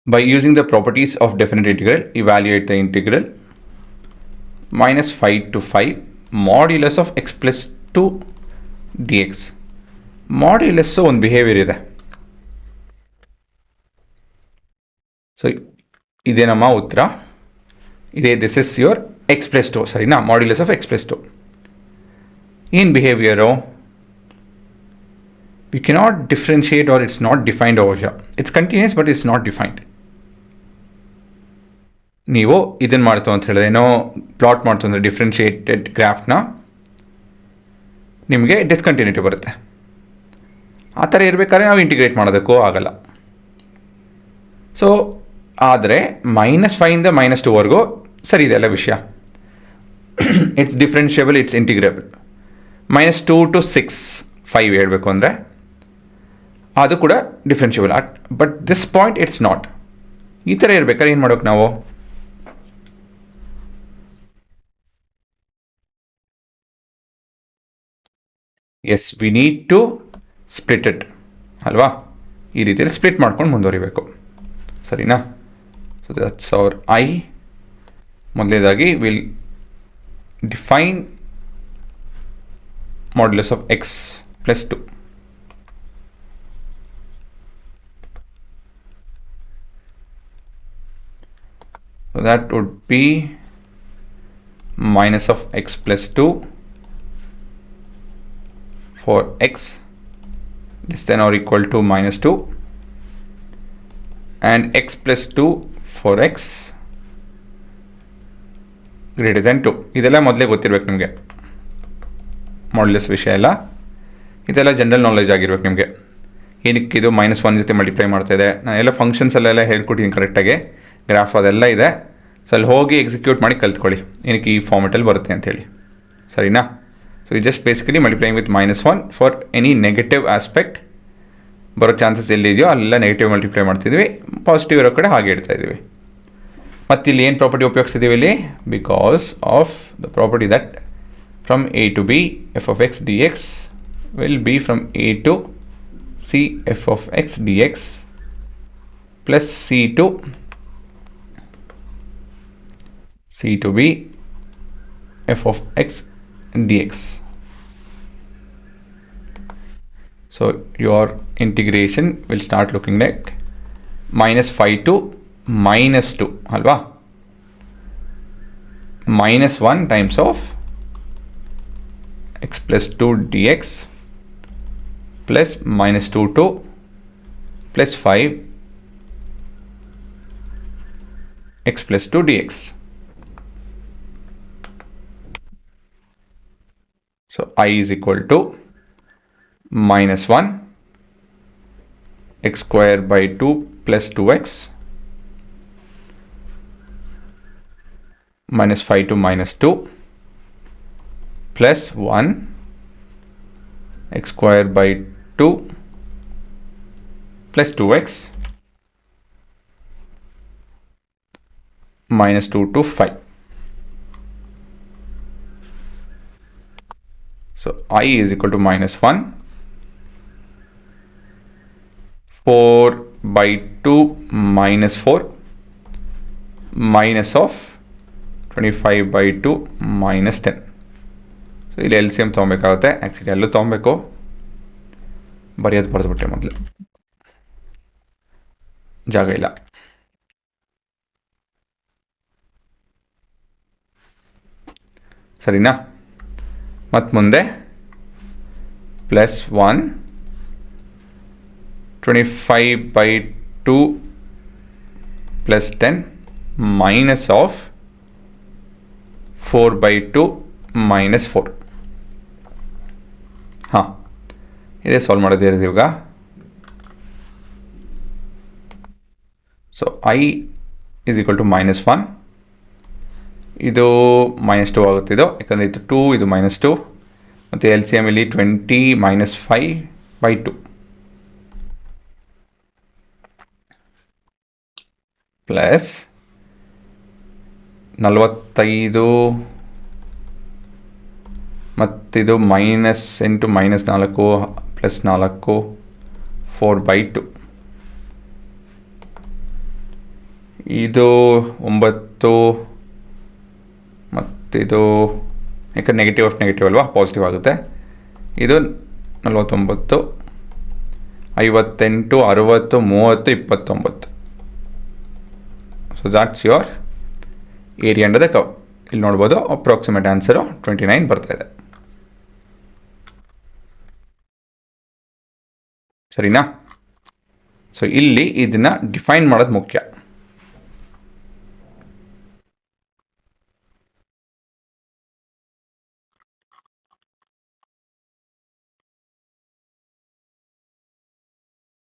By using the properties of definite integral, evaluate the integral minus 5 to 5 modulus of x plus 2 dx. Modulus ಒಂದು behaviour ಇದೆ. So ಇದೇ ನಮ್ಮ ಉತ್ತರ. ಇದೇ this is your x plus 2, ಸರಿನಾ? Modulus of x plus 2. ಏನು behaviour? We cannot differentiate or it's not defined over here. It's continuous but it's not defined. ನೀವು ಇದನ್ನು ಮಾಡ್ತು ಅಂತ ಹೇಳಿದ್ರೆ, ಏನೋ ಪ್ಲಾಟ್ ಮಾಡ್ತು ಅಂದರೆ ಡಿಫ್ರೆನ್ಷಿಯೇಟೆಡ್ ಗ್ರಾಫ್ನ, ನಿಮಗೆ ಡಿಸ್ಕಂಟಿನ್ಯೂಟಿ ಬರುತ್ತೆ. ಆ ಥರ ಇರಬೇಕಾದ್ರೆ ನಾವು ಇಂಟಿಗ್ರೇಟ್ ಮಾಡೋದಕ್ಕೂ ಆಗಲ್ಲ. ಸೊ ಆದರೆ -5ಇಂದ -2ವರೆಗೂ ಸರಿ ಇದೆ ಅಲ್ಲ ವಿಷಯ. It's differentiable, it's integrable. -2 to 6 5 ಹೇಳಬೇಕು ಅಂದರೆ ಅದು ಕೂಡ differentiable. But this point it's not. ಈ ಥರ ಇರಬೇಕಾದ್ರೆ ಏನು ಮಾಡೋಕೆ ನಾವು? Yes, we need to split it ಅಲ್ವಾ? ಈ ರೀತಿಯಲ್ಲಿ ಸ್ಪ್ಲಿಟ್ ಮಾಡ್ಕೊಂಡು ಮುಂದುವರಿಬೇಕು, ಸರಿನಾ? So that's our I. ಮೊದಲನೇದಾಗಿ will define modulus of x plus 2. So that would be minus of x plus 2 for x less than or equal to -2 and x plus 2 for x greater than 2. ಇದೆಲ್ಲ ಮೊದಲೇ ಗೊತ್ತಿರಬೇಕು ನಿಮಗೆ. Modulus ವಿಷಯ ಎಲ್ಲ ಇದೆಲ್ಲ general knowledge ಆಗಿರ್ಬೇಕು ನಿಮಗೆ. ಏನಕ್ಕೆ ಇದು -1 ಜೊತೆ ಮಲ್ಟಿಪ್ಲೈ ಮಾಡ್ತಾಯಿದೆ, ನಾನು ಎಲ್ಲ ಫಂಕ್ಷನ್ಸ್ ಅಲ್ಲೆಲ್ಲ ಹೇಳ್ಕೊಟ್ಟಿದ್ದೀನಿ ಕರೆಕ್ಟಾಗಿ. ಗ್ರಾಫ್ ಅದೆಲ್ಲ ಇದೆ. ಸೊ ಅಲ್ಲಿ ಹೋಗಿ ಎಕ್ಸಿಕ್ಯೂಟ್ ಮಾಡಿ ಕಲ್ತ್ಕೊಳ್ಳಿ ಏನಕ್ಕೆ ಈ ಫಾರ್ಮೆಟಲ್ಲಿ ಬರುತ್ತೆ ಅಂಥೇಳಿ, ಸರಿನಾ? ಸೊ ಈ just basically multiplying with -1 for any negative aspect. ಬರೋ ಚಾನ್ಸಸ್ ಎಲ್ಲಿದೆಯೋ ಅಲ್ಲೆಲ್ಲ ನೆಗೆಟಿವ್ ಮಲ್ಟಿಪ್ಲೈ ಮಾಡ್ತಿದ್ವಿ, ಪಾಸಿಟಿವ್ ಇರೋ ಕಡೆ ಹಾಗೆ ಇಡ್ತಾ ಇದ್ದೀವಿ. ಮತ್ತು ಇಲ್ಲಿ ಏನು ಪ್ರಾಪರ್ಟಿ ಉಪಯೋಗಿಸ್ತಿದ್ದೀವಿ ಇಲ್ಲಿ? Because of the property that from a to b f of x dx will be from a to c f of x dx plus c to b f of x dx. So your integration will start looking like -5 to -2 alva, -1 times of x plus 2 dx plus -2 to plus 5 x plus 2 dx. So I is equal to -1 x square by 2 plus 2x -5 to -2 plus 1 x square by 2 plus 2x -2 to 5. So I is equal to -1 4 by 2 -4 minus of 25 by 2 -10. So ಇಲ್ಲಿ L C M ತೊಗೊಬೇಕಾಗುತ್ತೆ. Actually ಎಲ್ಲೂ ತೊಗೊಬೇಕು, ಬರೆಯೋದು ಬರೆದ್ಬಿಟ್ಟೆ, ಮೊದಲು ಜಾಗ ಇಲ್ಲ. ಸರಿನಾ? ಮತ್ತು ಮುಂದೆ +1 25 by 2 plus 10 minus of 4 by 2 minus 4. ಹಾಂ, ಇದೇ ಸಾಲ್ವ್ ಮಾಡೋದು ಇರೋದು ಇವಾಗ. So I is equal to -1, ಇದು -2 ಆಗುತ್ತೆ ಇದು, ಯಾಕಂದರೆ ಇದು 2 ಇದು -2, ಮತ್ತು ಎಲ್ ಸಿ ಎಮ್ ಇಲ್ಲಿ 20 -5 by 2 ಪ್ಲಸ್ 45 ಮತ್ತಿದು -8 -4 +4 4 by 2 ಇದು 9 ಮತ್ತಿದು ಯಾಕಂದ್ರೆ ನೆಗೆಟಿವ್ ಆಫ್ ನೆಗೆಟಿವ್ ಅಲ್ವಾ, ಪಾಸಿಟಿವ್ ಆಗುತ್ತೆ. ಇದು 49, 58, 60, 30, 29. So that's your area under the curve. ಇಲ್ಲಿ ನೋಡ್ಬೋದು ಅಪ್ರಾಕ್ಸಿಮೇಟ್ ಆನ್ಸರು 29 ಬರ್ತಾ ಇದೆ. ಸರಿನಾ? ಸೊ ಇಲ್ಲಿ ಇದನ್ನು ಡಿಫೈನ್ ಮಾಡೋದು ಮುಖ್ಯ.